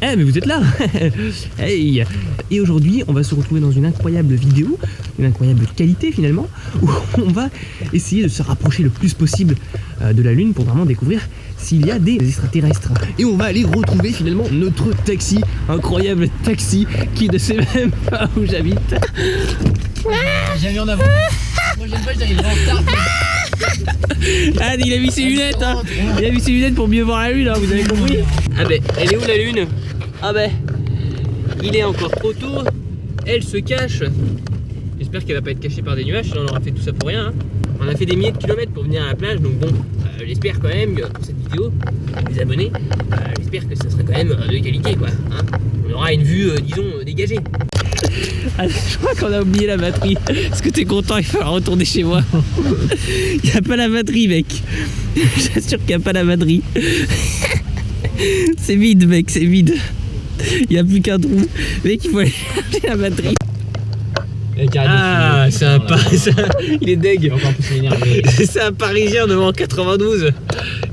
Eh mais vous êtes là. Hey. Et aujourd'hui on va se retrouver dans une incroyable vidéo, une incroyable qualité finalement, où on va essayer de se rapprocher le plus possible de la Lune pour vraiment découvrir s'il y a des extraterrestres. Et on va aller retrouver finalement notre taxi, incroyable taxi qui ne sait même pas où j'habite. J'ai mis en avant. Moi j'aime pas, j'arrive en retard. Ah, il a mis ses lunettes, hein. Il a mis ses lunettes pour mieux voir la Lune, hein, vous avez compris. Ah ben, elle est où la Lune? Ah ben, il est encore trop tôt. Elle se cache. J'espère qu'elle va pas être cachée par des nuages, sinon on aura fait tout ça pour rien, hein. On a fait des milliers de kilomètres pour venir à la plage, donc bon, j'espère quand même que pour cette vidéo, les abonnés, j'espère que ça sera quand même de qualité, quoi, hein. On aura une vue, disons, dégagée. Ah, je crois qu'on a oublié la batterie. Est-ce que t'es content? Il va retourner chez moi. Il n'y a pas la batterie, mec. J'assure qu'il n'y a pas la batterie. C'est vide, mec, c'est vide. Il n'y a plus qu'un trou. Mec, il faut aller chercher la batterie. Ah, c'est un Parisien. Il est deg. C'est un Parisien devant 92.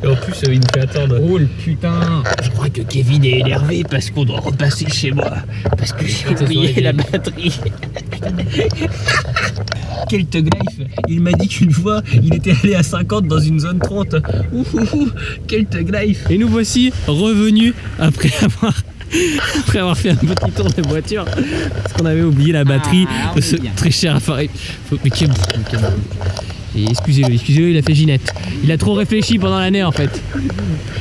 Et en plus, il nous fait attendre. Oh le putain. Je crois que Kevin est énervé parce qu'on doit repasser chez moi. Parce que j'ai oublié la batterie. Quel thug life. Il m'a dit qu'une fois, il était allé à 50 dans une zone 30. Quel thug life. Et nous voici revenus après avoir fait un petit tour de voiture parce qu'on avait oublié la batterie de ce très cher appareil. Mais quel et excusez-le, il a fait Ginette. Il a trop réfléchi pendant l'année en fait.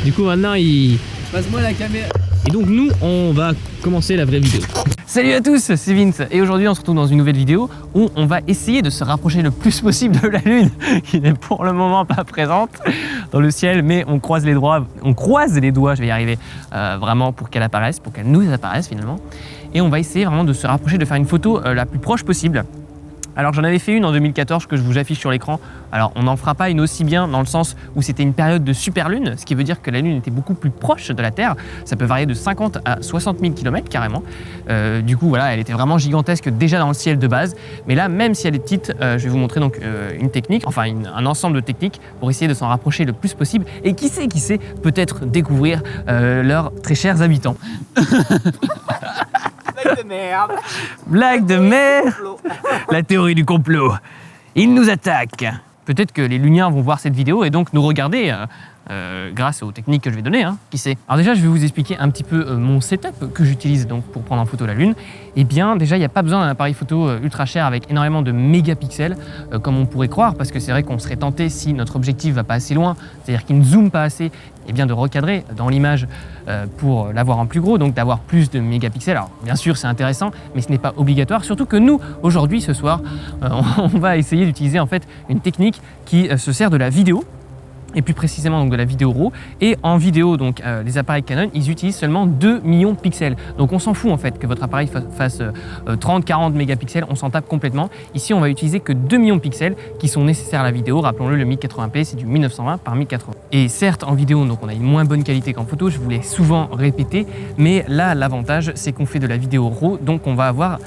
Du coup maintenant il... Passe-moi la caméra. Et donc nous on va commencer la vraie vidéo. Salut à tous, c'est Vince et aujourd'hui on se retrouve dans une nouvelle vidéo où on va essayer de se rapprocher le plus possible de la Lune qui n'est pour le moment pas présente dans le ciel, mais on croise les doigts, je vais y arriver, vraiment pour qu'elle apparaisse, pour qu'elle nous apparaisse finalement. Et on va essayer vraiment de se rapprocher, de faire une photo la plus proche possible. Alors j'en avais fait une en 2014 que je vous affiche sur l'écran. Alors on n'en fera pas une aussi bien dans le sens où c'était une période de super lune, ce qui veut dire que la Lune était beaucoup plus proche de la Terre. Ça peut varier de 50 à 60 000 km carrément. Du coup voilà, elle était vraiment gigantesque déjà dans le ciel de base. Mais là, même si elle est petite, je vais vous montrer donc une technique, enfin un ensemble de techniques pour essayer de s'en rapprocher le plus possible. Et qui sait, peut-être découvrir leurs très chers habitants. Blague de merde. Blague de merde. La théorie du complot. Ils nous attaquent. Peut-être que les Luniens vont voir cette vidéo et donc nous regarder grâce aux techniques que je vais donner, hein, qui sait. Alors déjà, je vais vous expliquer un petit peu mon setup que j'utilise donc pour prendre en photo la Lune. Eh bien, déjà, il n'y a pas besoin d'un appareil photo ultra cher avec énormément de mégapixels, comme on pourrait croire, parce que c'est vrai qu'on serait tenté, si notre objectif va pas assez loin, c'est-à-dire qu'il ne zoome pas assez, eh bien de recadrer dans l'image pour l'avoir en plus gros, donc d'avoir plus de mégapixels. Alors bien sûr c'est intéressant, mais ce n'est pas obligatoire, surtout que nous, aujourd'hui, ce soir, on va essayer d'utiliser en fait une technique qui se sert de la vidéo, et plus précisément donc de la vidéo RAW. Et en vidéo, donc les appareils Canon, ils utilisent seulement 2 millions de pixels. Donc on s'en fout en fait que votre appareil fasse 30-40 mégapixels, on s'en tape complètement. Ici on va utiliser que 2 millions de pixels qui sont nécessaires à la vidéo. Rappelons-le, le 1080p c'est du 1920 par 1080. Et certes en vidéo, donc on a une moins bonne qualité qu'en photo, je vous l'ai souvent répété, mais là l'avantage c'est qu'on fait de la vidéo RAW, donc on va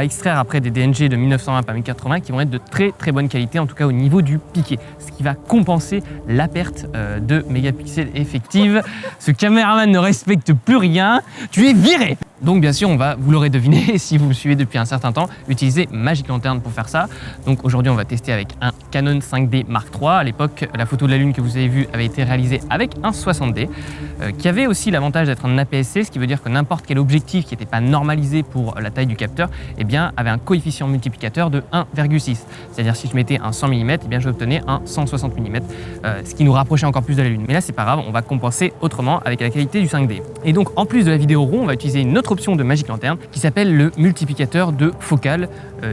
extraire après des DNG de 1920 par 1080 qui vont être de très très bonne qualité, en tout cas au niveau du piqué, ce qui va compenser la perte de mégapixels effective. Ce caméraman ne respecte plus rien, tu es viré. Donc bien sûr, on va, vous l'aurez deviné, si vous me suivez depuis un certain temps, utiliser Magic Lantern pour faire ça. Donc aujourd'hui, on va tester avec un Canon 5D Mark III. À l'époque, la photo de la Lune que vous avez vue avait été réalisée avec un 60D, qui avait aussi l'avantage d'être un APS-C, ce qui veut dire que n'importe quel objectif qui n'était pas normalisé pour la taille du capteur, eh bien, avait un coefficient multiplicateur de 1,6. C'est-à-dire si je mettais un 100 mm, eh bien, j'obtenais un 160 mm, ce qui nous rapprochait encore plus de la Lune. Mais là, c'est pas grave, on va compenser autrement avec la qualité du 5D. Et donc, en plus de la vidéo RAW, on va utiliser une autre option de Magic Lantern qui s'appelle le multiplicateur de focale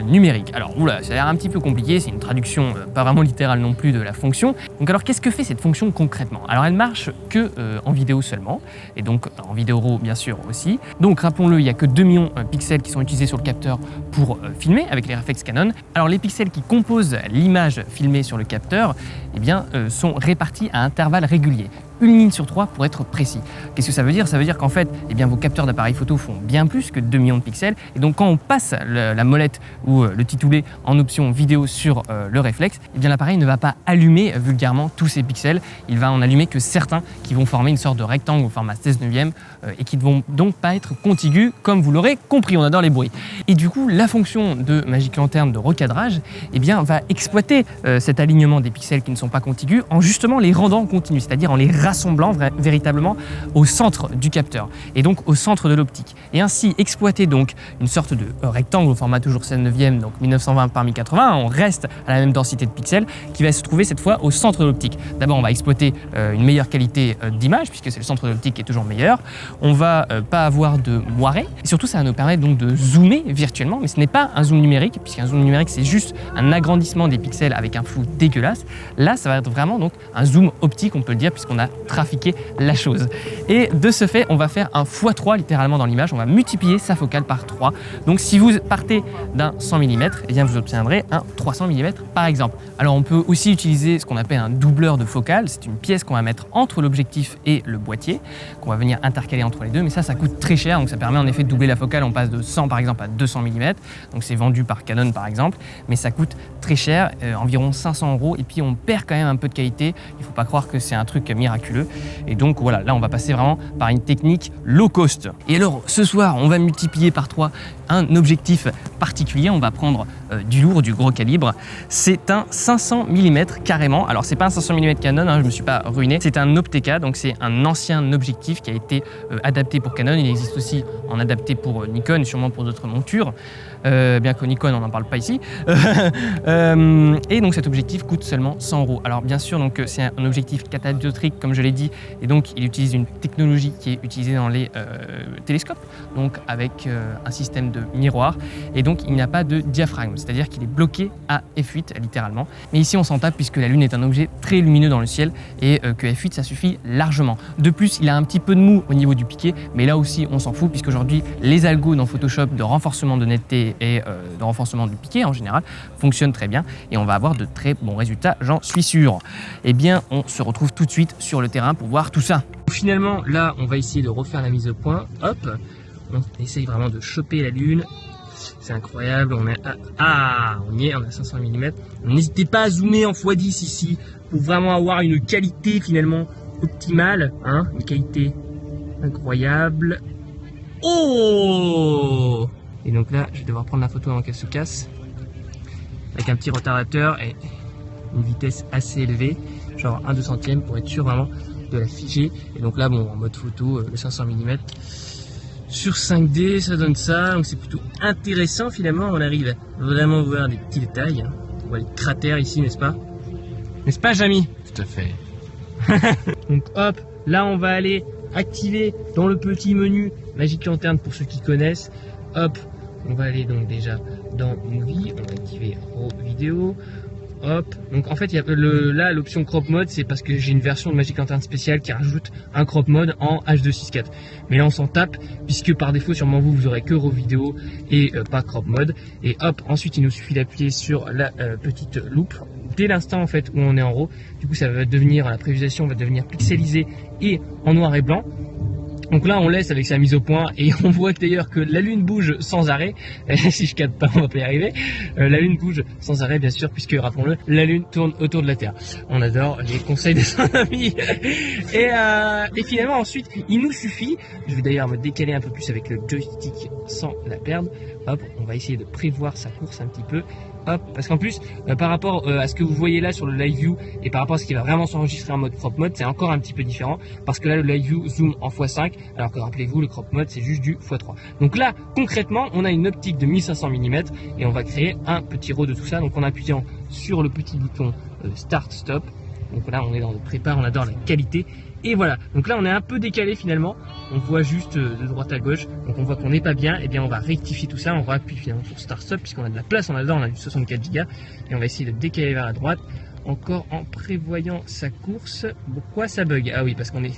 numérique. Alors oula, ça a l'air un petit peu compliqué, c'est une traduction pas vraiment littérale non plus de la fonction. Donc alors qu'est-ce que fait cette fonction concrètement? Alors elle marche que en vidéo seulement, et donc en vidéo RAW bien sûr aussi. Donc rappelons-le, il n'y a que 2 millions de pixels qui sont utilisés sur le capteur pour filmer avec les réflexes Canon. Alors les pixels qui composent l'image filmée sur le capteur, eh bien, sont répartis à intervalles réguliers. une ligne sur 3 pour être précis. Qu'est-ce que ça veut dire? Ça veut dire qu'en fait, eh bien, vos capteurs d'appareil photo font bien plus que 2 millions de pixels. Et donc, quand on passe la molette ou le titoulet en option vidéo sur le réflexe, eh bien, l'appareil ne va pas allumer vulgairement tous ces pixels. Il va en allumer que certains qui vont former une sorte de rectangle au format 16/9 et qui ne vont donc pas être contigus, comme vous l'aurez compris. On adore les bruits. Et du coup, la fonction de Magic Lantern de recadrage, eh bien, va exploiter cet alignement des pixels qui ne sont pas contigus en justement les rendant continus, c'est-à-dire en les rassemblant véritablement au centre du capteur et donc au centre de l'optique. Et ainsi exploiter donc une sorte de rectangle au format toujours 16/9, donc 1920 par 1080, on reste à la même densité de pixels qui va se trouver cette fois au centre de l'optique. D'abord, on va exploiter une meilleure qualité d'image puisque c'est le centre de l'optique qui est toujours meilleur. On va pas avoir de moiré et surtout ça va nous permettre donc de zoomer virtuellement, mais ce n'est pas un zoom numérique puisqu'un zoom numérique c'est juste un agrandissement des pixels avec un flou dégueulasse. Là, ça va être vraiment donc un zoom optique, on peut le dire, puisqu'on a trafiqué la chose. Et de ce fait, on va faire un x3 littéralement dans l'image, on va multiplier sa focale par 3. Donc si vous partez d'un 100 mm, eh bien vous obtiendrez un 300 mm par exemple. Alors on peut aussi utiliser ce qu'on appelle un doubleur de focale, c'est une pièce qu'on va mettre entre l'objectif et le boîtier, qu'on va venir intercaler entre les deux, mais ça coûte très cher, donc ça permet en effet de doubler la focale, on passe de 100 par exemple à 200 mm, donc c'est vendu par Canon par exemple, mais ça coûte très cher, environ 500 €, et puis on perd quand même un peu de qualité, il ne faut pas croire que c'est un truc miraculeux, et donc voilà, là on va passer vraiment par une technique low cost. Et alors ce soir, on va multiplier par 3 un objectif particulier, on va prendre du lourd, du gros calibre, c'est un 500 mm carrément, alors c'est pas un 500 mm Canon, hein, je me suis pas ruiné, c'est un Opteka, donc c'est un ancien objectif qui a été adapté pour Canon, il existe aussi en adapté pour Nikon et sûrement pour d'autres montures, bien que Nikon on n'en parle pas ici, et donc cet objectif coûte seulement 100 €. Alors bien sûr, donc c'est un objectif catadioptrique comme je l'ai dit, et donc il utilise une technologie qui est utilisée dans les télescopes, donc avec un système de miroir, et donc il n'y a pas de diaphragme, c'est-à-dire qu'il est bloqué à f8 littéralement. Mais ici on s'en tape puisque la Lune est un objet très lumineux dans le ciel et que f8 ça suffit largement. De plus, il a un petit peu de mou au niveau du piqué, mais là aussi on s'en fout puisqu'aujourd'hui les algos dans Photoshop de renforcement de netteté et de renforcement du piqué en général fonctionnent très bien et on va avoir de très bons résultats, j'en suis sûr. Eh bien, on se retrouve tout de suite sur le terrain pour voir tout ça. Finalement, là, on va essayer de refaire la mise au point. Hop, on essaye vraiment de choper la Lune. C'est incroyable, on est à... on y est, on a 500 mm. N'hésitez pas à zoomer en x10 ici pour vraiment avoir une qualité finalement optimale, hein, une qualité incroyable. Oh! Et donc là, je vais devoir prendre la photo avant qu'elle se casse avec un petit retardateur et une vitesse assez élevée, genre 1/200 pour être sûr vraiment de la figer. Et donc là, bon, en mode photo, le 500 mm sur 5D, ça donne ça, donc c'est plutôt intéressant finalement. On arrive à vraiment voir des petits détails, hein. On voit les cratères ici, n'est-ce pas? N'est-ce pas, Jamy? Tout à fait. Donc hop, là on va aller activer dans le petit menu Magic Lantern pour ceux qui connaissent. Hop, on va aller donc déjà dans Movie, on va activer RAW vidéo. Hop, donc en fait il y a là l'option crop mode, c'est parce que j'ai une version de Magic Lantern spéciale qui rajoute un crop mode en H264. Mais là on s'en tape puisque par défaut sûrement vous aurez que RAW vidéo et pas crop mode. Et hop, ensuite il nous suffit d'appuyer sur la petite loupe dès l'instant en fait où on est en RAW. Du coup ça va devenir, la prévisualisation va devenir pixelisée et en noir et blanc. Donc là on laisse avec sa mise au point et on voit d'ailleurs que la Lune bouge sans arrêt. Si je capte pas, on va pas y arriver. La Lune bouge sans arrêt bien sûr puisque rappelons-le, la Lune tourne autour de la Terre. On adore les conseils de son ami. Et finalement ensuite il nous suffit, je vais d'ailleurs me décaler un peu plus avec le joystick sans la perdre. Hop, on va essayer de prévoir sa course un petit peu. Hop, parce qu'en plus par rapport à ce que vous voyez là sur le live view et par rapport à ce qui va vraiment s'enregistrer en mode crop mode, c'est encore un petit peu différent parce que là le live view zoom en x5 alors que rappelez-vous le crop mode c'est juste du x3. Donc là concrètement on a une optique de 1500 mm et on va créer un petit RAW de tout ça. Donc en appuyant sur le petit bouton start stop, donc là on est dans le prépare, on adore la qualité. Et voilà, donc là on est un peu décalé finalement, on voit juste de droite à gauche, donc on voit qu'on n'est pas bien, et bien on va rectifier tout ça, on va appuyer finalement sur Start Stop puisqu'on a de la place, on a du 64 Go, et on va essayer de décaler vers la droite, encore en prévoyant sa course. Pourquoi ça bug? Ah oui, parce qu'on est,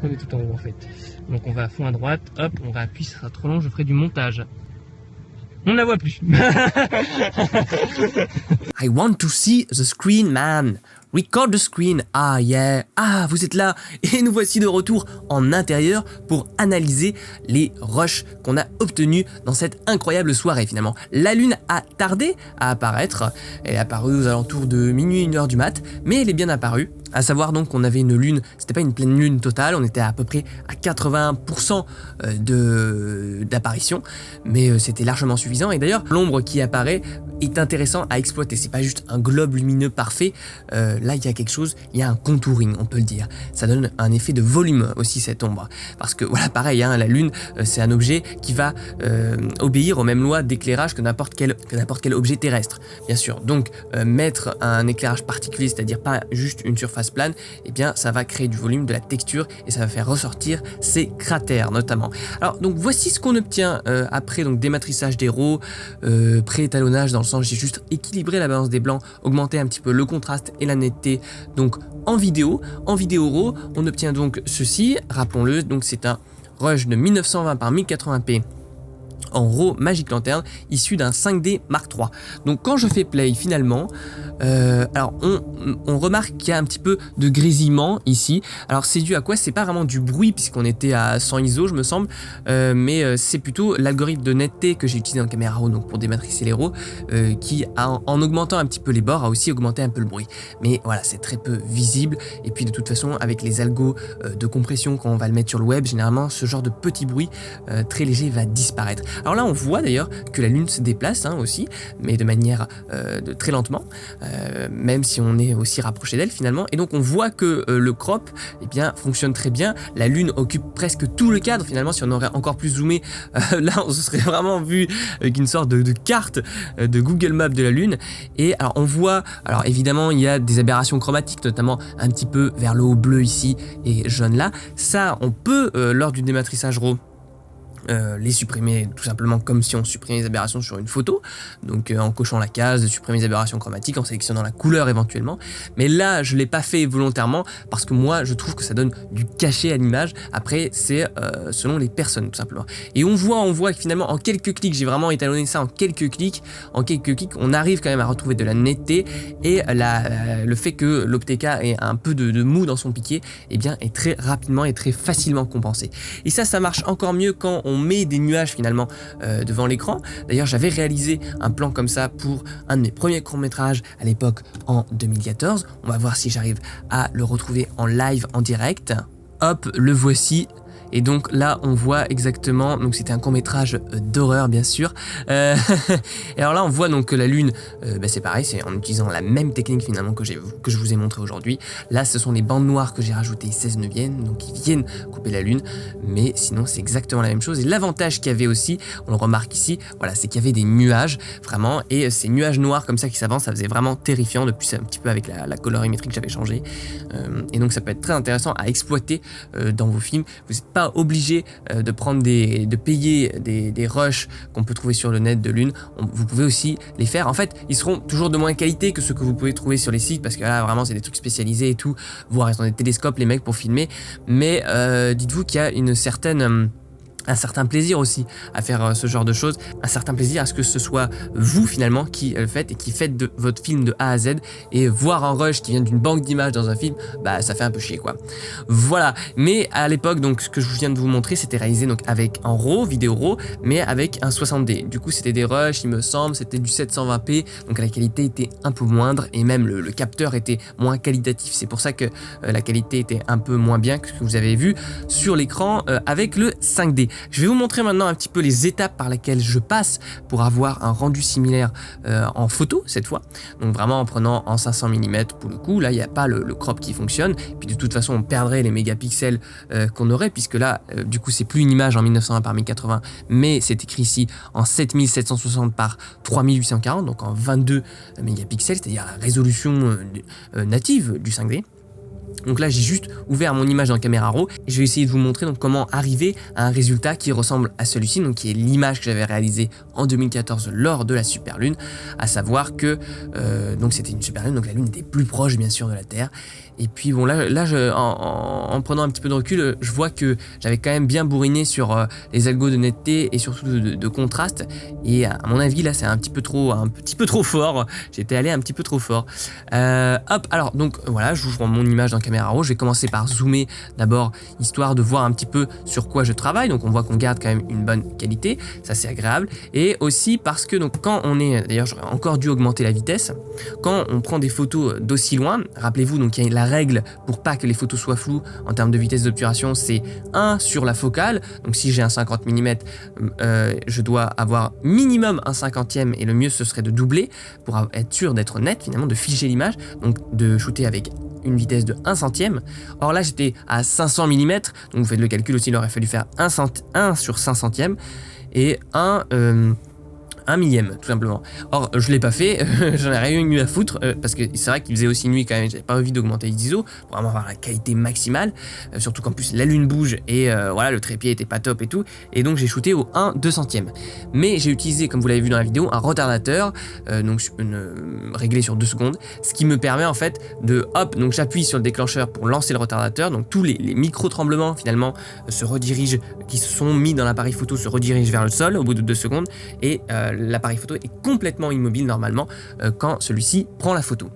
on est tout en haut en fait. Donc on va à fond à droite, hop, on va appuyer, ça sera trop long, je ferai du montage. On ne la voit plus. I want to see the screen, man. Record the screen, ah yeah, ah vous êtes là, et nous voici de retour en intérieur pour analyser les rushs qu'on a obtenus dans cette incroyable soirée finalement. La lune a tardé à apparaître, elle est apparue aux alentours de minuit, 1h du mat, mais elle est bien apparue. À savoir donc qu'on avait une lune, c'était pas une pleine lune totale, on était à peu près à 80% d'apparition, mais c'était largement suffisant. Et d'ailleurs, l'ombre qui apparaît est intéressant à exploiter. C'est pas juste un globe lumineux parfait. Là, il y a quelque chose, il y a un contouring, on peut le dire. Ça donne un effet de volume aussi cette ombre, parce que voilà, pareil, hein, la lune, c'est un objet qui va obéir aux mêmes lois d'éclairage que n'importe quel objet terrestre, bien sûr. Donc, mettre un éclairage particulier, c'est-à-dire pas juste une surface plane, eh bien ça va créer du volume, de la texture et ça va faire ressortir ces cratères notamment. Alors donc voici ce qu'on obtient après donc dématrissage des RAW, pré-étalonnage dans le sens j'ai juste équilibré la balance des blancs, augmenté un petit peu le contraste et la netteté donc en vidéo RAW. On obtient donc ceci, rappelons-le, donc c'est un rush de 1920 par 1080p en RAW Magic Lantern issu d'un 5D Mark III. Donc quand je fais play finalement, alors on remarque qu'il y a un petit peu de grésillement ici. Alors c'est dû à quoi? C'est pas vraiment du bruit puisqu'on était à 100 ISO je me semble, mais c'est plutôt l'algorithme de netteté que j'ai utilisé dans Camera Raw donc pour dématricer les RAW qui en augmentant un petit peu les bords a aussi augmenté un peu le bruit. Mais voilà, c'est très peu visible et puis de toute façon avec les algos de compression quand on va le mettre sur le web, généralement ce genre de petit bruit très léger va disparaître. Alors là on voit d'ailleurs que la lune se déplace hein, aussi, mais de manière très lentement, même si on est aussi rapproché d'elle finalement, et donc on voit que le crop eh bien, fonctionne très bien. La lune occupe presque tout le cadre finalement. Si on aurait encore plus zoomé, là on se serait vraiment vu avec une sorte de carte de Google Maps de la lune. Et alors on voit, alors évidemment il y a des aberrations chromatiques, notamment un petit peu vers le haut bleu ici et jaune là. Ça on peut lors du dématrissage RAW les supprimer tout simplement comme si on supprimait les aberrations sur une photo, donc en cochant la case de supprimer les aberrations chromatiques, en sélectionnant la couleur éventuellement, mais là je l'ai pas fait volontairement parce que moi je trouve que ça donne du cachet à l'image. Après c'est selon les personnes tout simplement, et on voit que finalement en quelques clics, j'ai vraiment étalonné ça en quelques clics, on arrive quand même à retrouver de la netteté, et le fait que l'OpTK ait un peu de mou dans son piqué eh bien est très rapidement et très facilement compensé, et ça marche encore mieux quand on met des nuages finalement devant l'écran. D'ailleurs j'avais réalisé un plan comme ça pour un de mes premiers courts-métrages à l'époque en 2014. On va voir si j'arrive à le retrouver en live en direct. Hop, le voici. Et donc là on voit exactement, donc c'était un court-métrage d'horreur bien sûr, et alors là on voit donc que la lune, c'est pareil, c'est en utilisant la même technique finalement que je vous ai montré aujourd'hui. Là ce sont les bandes noires que j'ai rajoutées 16 neuvièmes, donc qui viennent couper la lune, mais sinon c'est exactement la même chose. Et l'avantage qu'il y avait aussi, on le remarque ici, voilà, c'est qu'il y avait des nuages vraiment, et ces nuages noirs comme ça qui s'avancent, ça faisait vraiment terrifiant. Depuis un petit peu avec la colorimétrie que j'avais changé, et donc ça peut être très intéressant à exploiter dans vos films. Vous n'êtes pas obligé de payer des rushs qu'on peut trouver sur le net de lune. Vous pouvez aussi les faire. En fait, ils seront toujours de moins qualité que ceux que vous pouvez trouver sur les sites, parce que là vraiment c'est des trucs spécialisés et tout, voire ils ont des télescopes les mecs pour filmer. Mais dites-vous qu'il y a un certain plaisir aussi à faire ce genre de choses, un certain plaisir à ce que ce soit vous finalement qui le faites et qui faites de votre film de A à Z, et voir un rush qui vient d'une banque d'images dans un film, bah ça fait un peu chier quoi. Voilà, mais à l'époque donc ce que je viens de vous montrer c'était réalisé donc avec en RAW, vidéo RAW, mais avec un 60D. Du coup c'était des rushs, il me semble, c'était du 720p, donc la qualité était un peu moindre et même le capteur était moins qualitatif. C'est pour ça que la qualité était un peu moins bien que ce que vous avez vu sur l'écran avec le 5D. Je vais vous montrer maintenant un petit peu les étapes par lesquelles je passe pour avoir un rendu similaire en photo cette fois. Donc vraiment en prenant en 500 mm pour le coup, là il n'y a pas le crop qui fonctionne. Puis de toute façon on perdrait les mégapixels qu'on aurait, puisque là du coup c'est plus une image en 1920 par 1080, mais c'est écrit ici en 7760 par 3840, donc en 22 mégapixels, c'est-à-dire la résolution native du 5D. Donc là j'ai juste ouvert mon image dans Camera Raw et je vais essayer de vous montrer donc comment arriver à un résultat qui ressemble à celui-ci, donc qui est l'image que j'avais réalisée en 2014 lors de la superlune, à savoir que donc c'était une superlune, donc la lune était plus proche bien sûr de la Terre, Et puis bon, là en prenant un petit peu de recul, je vois que j'avais quand même bien bourriné sur les algos de netteté et surtout de contraste. Et à mon avis, là, c'est un petit peu trop fort. J'étais allé un petit peu trop fort. Hop, alors donc voilà, j'ouvre mon image dans Camera Raw. Je vais commencer par zoomer d'abord, histoire de voir un petit peu sur quoi je travaille. Donc on voit qu'on garde quand même une bonne qualité, ça c'est agréable. Et aussi parce que donc quand on est, d'ailleurs j'aurais encore dû augmenter la vitesse, quand on prend des photos d'aussi loin, rappelez-vous, donc il y a la règle pour pas que les photos soient floues en termes de vitesse d'obturation, c'est 1 sur la focale. Donc si j'ai un 50 mm, je dois avoir minimum un 50e et le mieux ce serait de doubler pour être sûr d'être net finalement, de figer l'image, donc de shooter avec une vitesse de 1 centième. Or là j'étais à 500 mm, donc vous faites le calcul aussi, il aurait fallu faire 1 sur 5 centièmes et 1 millième tout simplement. Or je l'ai pas fait, j'en ai rien eu à foutre parce que c'est vrai qu'il faisait aussi nuit quand même, j'avais pas envie d'augmenter les ISO pour vraiment avoir la qualité maximale, surtout qu'en plus la lune bouge et voilà, le trépied était pas top et tout, et donc j'ai shooté au 1/2 centième. Mais j'ai utilisé, comme vous l'avez vu dans la vidéo, un retardateur donc réglé sur 2 secondes, ce qui me permet en fait de hop, donc j'appuie sur le déclencheur pour lancer le retardateur, donc tous les micro tremblements finalement se redirigent, qui se sont mis dans l'appareil photo se redirigent vers le sol au bout de 2 secondes et l'appareil photo est complètement immobile normalement quand celui-ci prend la photo.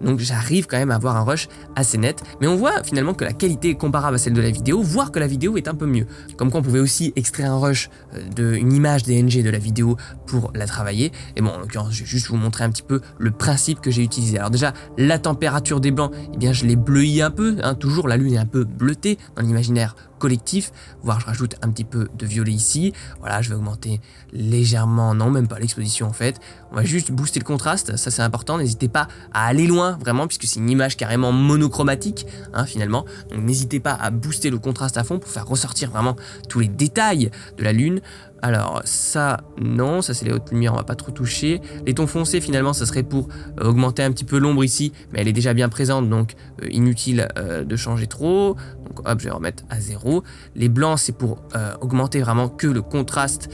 Donc j'arrive quand même à avoir un rush assez net, mais on voit finalement que la qualité est comparable à celle de la vidéo, voire que la vidéo est un peu mieux. Comme quoi on pouvait aussi extraire un rush d'une image DNG de la vidéo pour la travailler. Et bon, en l'occurrence, je vais juste vous montrer un petit peu le principe que j'ai utilisé. Alors déjà, la température des blancs, eh bien je l'ai bleui un peu, hein, toujours la lune est un peu bleutée dans l'imaginaire collectif, voire je rajoute un petit peu de violet ici. Voilà, je vais augmenter légèrement, non même pas l'exposition en fait, on va juste booster le contraste, ça c'est important, n'hésitez pas à aller loin vraiment puisque c'est une image carrément monochromatique hein, finalement, donc n'hésitez pas à booster le contraste à fond pour faire ressortir vraiment tous les détails de la lune. Alors ça non, ça c'est les hautes lumières, on va pas trop toucher. Les tons foncés finalement ça serait pour augmenter un petit peu l'ombre ici, mais elle est déjà bien présente donc inutile de changer trop. Donc hop, je vais remettre à 0. Les blancs c'est pour augmenter vraiment que le contraste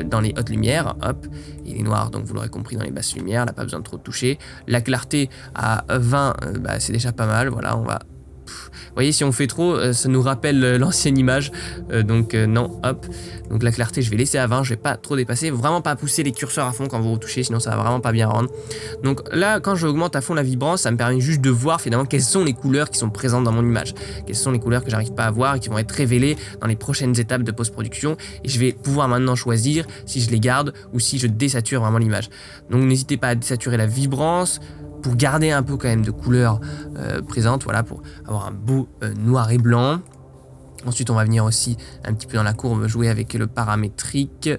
dans les hautes lumières, hop. Et les noirs donc vous l'aurez compris dans les basses lumières, là pas besoin de trop toucher. La clarté à 20 bah, c'est déjà pas mal, voilà, on va... Vous voyez, si on fait trop, ça nous rappelle l'ancienne image, donc non, hop. Donc la clarté, je vais laisser à 20, je vais pas trop dépasser, vraiment pas pousser les curseurs à fond quand vous retouchez, sinon ça va vraiment pas bien rendre. Donc là, quand je augmente à fond la vibrance, ça me permet juste de voir finalement quelles sont les couleurs qui sont présentes dans mon image, quelles sont les couleurs que j'arrive pas à voir et qui vont être révélées dans les prochaines étapes de post-production, et je vais pouvoir maintenant choisir si je les garde ou si je désature vraiment l'image. Donc n'hésitez pas à désaturer la vibrance, pour garder un peu quand même de couleurs présentes, voilà, pour avoir un beau noir et blanc. Ensuite, on va venir aussi un petit peu dans la courbe jouer avec le paramétrique.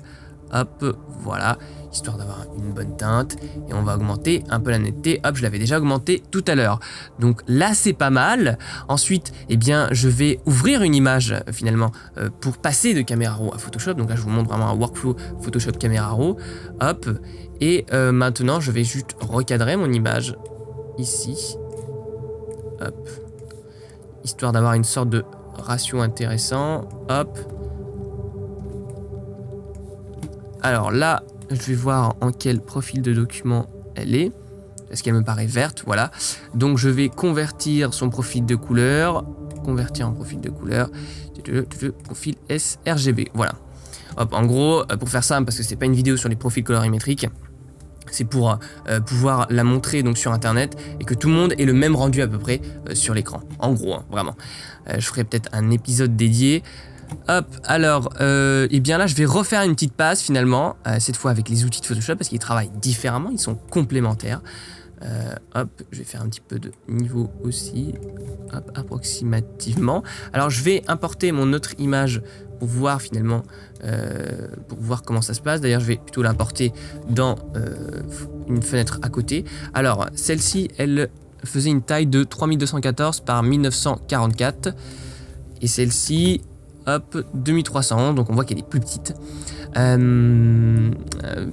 Hop, voilà, histoire d'avoir une bonne teinte. Et on va augmenter un peu la netteté. Hop, je l'avais déjà augmenté tout à l'heure. Donc là, c'est pas mal. Ensuite, eh bien, je vais ouvrir une image finalement pour passer de Camera Raw à Photoshop. Donc là, je vous montre vraiment un workflow Photoshop Camera Raw. Hop. Et maintenant, je vais juste recadrer mon image ici. Hop. Histoire d'avoir une sorte de ratio intéressant. Hop. Alors là, je vais voir en quel profil de document elle est. Est-ce qu'elle me paraît verte? Voilà. Donc je vais convertir son profil de couleur. Convertir en profil de couleur. Profil sRGB. Voilà. Hop, en gros, pour faire simple, parce que c'est pas une vidéo sur les profils colorimétriques, c'est pour pouvoir la montrer donc sur internet et que tout le monde ait le même rendu à peu près sur l'écran. En gros, hein, vraiment. Je ferai peut-être un épisode dédié. Hop, alors, et bien là, je vais refaire une petite passe finalement, cette fois avec les outils de Photoshop parce qu'ils travaillent différemment, ils sont complémentaires. Hop, je vais faire un petit peu de niveau aussi, hop, approximativement. Alors, je vais importer mon autre image pour voir finalement, pour voir comment ça se passe. D'ailleurs, je vais plutôt l'importer dans une fenêtre à côté. Alors, celle-ci, elle faisait une taille de 3214 par 1944. Et celle-ci, hop, 2300, donc on voit qu'elle est plus petite.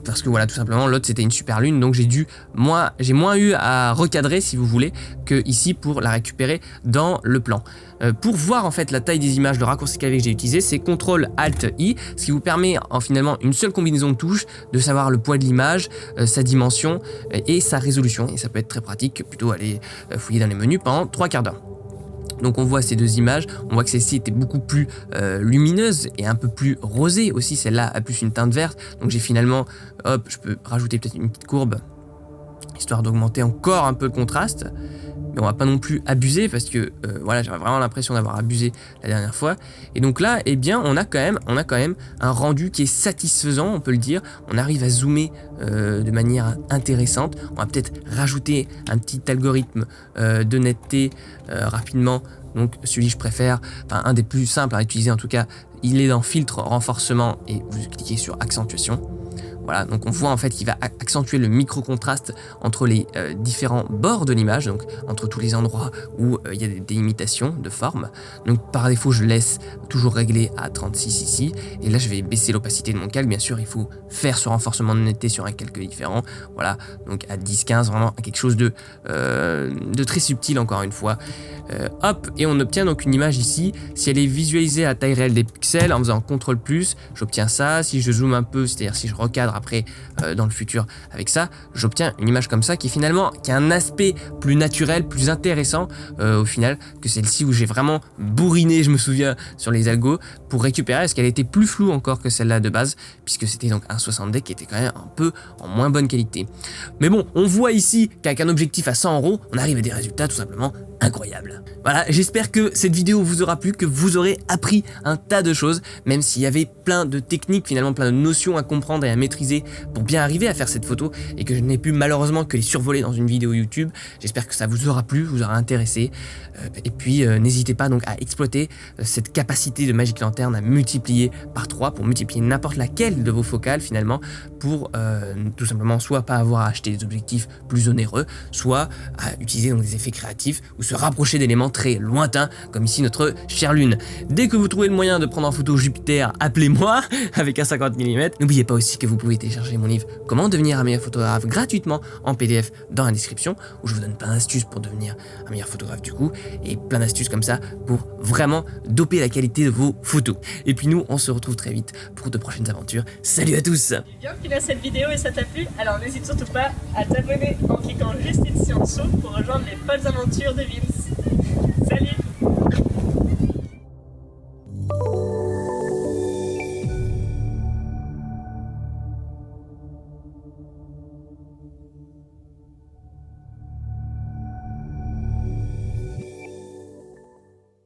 Parce que voilà, tout simplement, l'autre c'était une super lune, donc j'ai moins eu à recadrer, si vous voulez, que ici pour la récupérer dans le plan. Pour voir en fait la taille des images, le raccourci clavier que j'ai utilisé, c'est CTRL-ALT-I, ce qui vous permet en finalement une seule combinaison de touches de savoir le poids de l'image, sa dimension et sa résolution. Et ça peut être très pratique, plutôt aller fouiller dans les menus pendant 3 quarts d'heure. Donc on voit ces deux images, on voit que celle-ci était beaucoup plus lumineuse et un peu plus rosée aussi, celle-là a plus une teinte verte. Donc j'ai finalement, hop, je peux rajouter peut-être une petite courbe, histoire d'augmenter encore un peu le contraste. Mais on va pas non plus abuser parce que voilà, j'avais vraiment l'impression d'avoir abusé la dernière fois. Et donc là, eh bien, on a quand même un rendu qui est satisfaisant, on peut le dire. On arrive à zoomer de manière intéressante. On va peut-être rajouter un petit algorithme de netteté rapidement. Donc celui que je préfère, enfin un des plus simples à utiliser en tout cas, il est dans filtre renforcement et vous cliquez sur accentuation. Voilà, donc on voit en fait qu'il va accentuer le micro-contraste entre les différents bords de l'image, donc entre tous les endroits où il y a des délimitations de forme. Donc par défaut, je laisse toujours régler à 36 ici, et là je vais baisser l'opacité de mon calque. Bien sûr, il faut faire ce renforcement de netteté sur un calque différent. Voilà, donc à 10-15, vraiment quelque chose de très subtil encore une fois. Hop, et on obtient donc une image ici. Si elle est visualisée à taille réelle des pixels, en faisant CTRL+, j'obtiens ça. Si je zoome un peu, c'est-à-dire si je recadre après dans le futur avec ça, j'obtiens une image comme ça qui finalement qui a un aspect plus naturel, plus intéressant au final que celle-ci où j'ai vraiment bourriné, je me souviens, sur les algos pour récupérer, parce qu'elle était plus floue encore que celle-là de base, puisque c'était donc un 60D qui était quand même un peu en moins bonne qualité. Mais bon, on voit ici qu'avec un objectif à 100 €, on arrive à des résultats tout simplement incroyables. Voilà, j'espère que cette vidéo vous aura plu, que vous aurez appris un tas de choses, même s'il y avait plein de techniques, finalement plein de notions à comprendre et à maîtriser pour bien arriver à faire cette photo, et que je n'ai pu malheureusement que les survoler dans une vidéo YouTube. J'espère que ça vous aura plu, vous aura intéressé, et puis n'hésitez pas donc à exploiter cette capacité de Magic Lantern à multiplier par 3 pour multiplier n'importe laquelle de vos focales finalement, pour tout simplement soit pas avoir à acheter des objectifs plus onéreux, soit à utiliser donc des effets créatifs ou se rapprocher d'éléments très lointains comme ici notre chère lune. Dès que vous trouvez le moyen de prendre en photo Jupiter, appelez-moi avec un 50 mm. N'oubliez pas aussi que vous pouvez télécharger mon livre Comment devenir un meilleur photographe gratuitement en PDF dans la description, où je vous donne plein d'astuces pour devenir un meilleur photographe du coup, et plein d'astuces comme ça pour vraiment doper la qualité de vos photos. Et puis nous, on se retrouve très vite pour de prochaines aventures. Salut à tous! J'ai bien filé cette vidéo et ça t'a plu, alors n'hésite surtout pas à t'abonner en cliquant juste ici en dessous pour rejoindre les folles aventures de Vince. Salut!